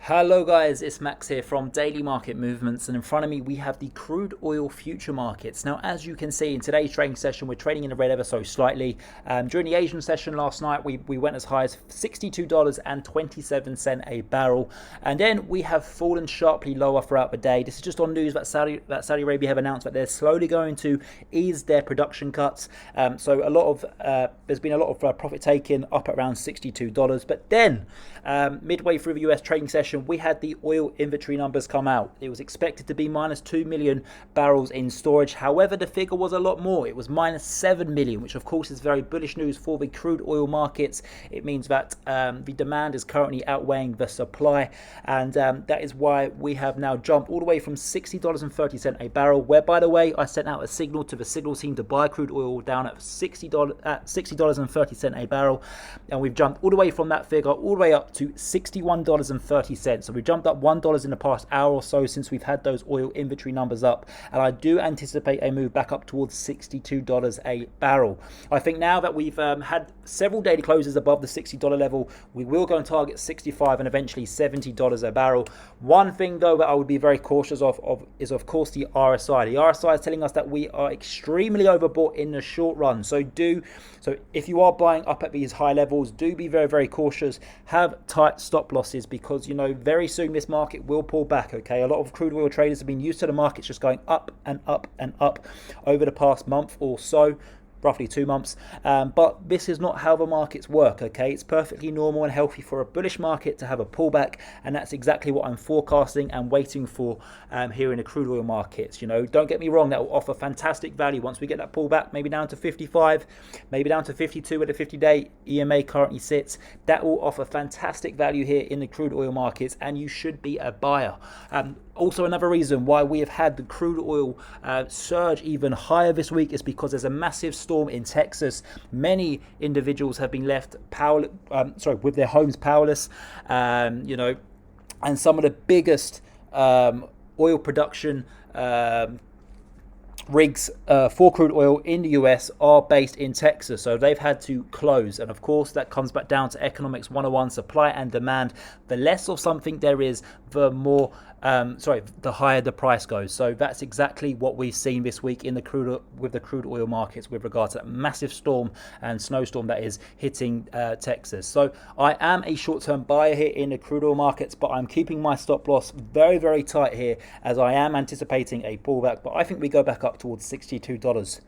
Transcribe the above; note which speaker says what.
Speaker 1: Hello guys, it's Max here from Daily Market Movements, and in front of me we have the crude oil future markets. Now, as you can see in today's trading session, we're trading in the red ever so slightly. During the Asian session last night, we went as high as $62.27 a barrel, and then we have fallen sharply lower throughout the day. This is just on news that Saudi Arabia have announced that they're slowly going to ease their production cuts. So there's been a lot of profit taken up at around $62, but then midway through the US trading session, we had the oil inventory numbers come out. It was expected to be minus 2 million barrels in storage. However, the figure was a lot more. It was minus 7 million, which of course is very bullish news for the crude oil markets. It means that the demand is currently outweighing the supply, and that is why we have now jumped all the way from $60.30 a barrel, where, by the way, I sent out a signal to the signal team to buy crude oil down at $60.30 a barrel, and we've jumped all the way from that figure all the way up to $61.30. So we jumped up $1 in the past hour or so since we've had those oil inventory numbers up, and I do anticipate a move back up towards $62 a barrel. I think now that we've had several daily closes above the $60 level, we will go and target $65 and eventually $70 a barrel. One thing though that I would be very cautious of is of course the RSI. The RSI is telling us that we are extremely overbought in the short run. So if you are buying up at these high levels, do be very, very cautious. Have tight stop losses, because very soon this market will pull back. Okay, a lot of crude oil traders have been used to the markets just going up and up and up over the past month or so, roughly 2 months, but this is not how the markets work. Okay, it's perfectly normal and healthy for a bullish market to have a pullback, and that's exactly what I'm forecasting and waiting for here in the crude oil markets. Don't get me wrong, that will offer fantastic value once we get that pullback, maybe down to 55, maybe down to 52 where the 50-day EMA currently sits. That will offer fantastic value here in the crude oil markets, and you should be a buyer. Also, another reason why we have had the crude oil surge even higher this week is because there's a massive storm in Texas. Many individuals have been left with their homes powerless, and some of the biggest oil production rigs for crude oil in the US are based in Texas, so they've had to close. And of course that comes back down to economics 101, supply and demand. The less of something there is, the higher the price goes. So that's exactly what we've seen this week in the crude oil markets with regards to that massive storm and snowstorm that is hitting Texas. So I am a short-term buyer here in the crude oil markets, but I'm keeping my stop loss very, very tight here, as I am anticipating a pullback. But I think we go back up towards $62.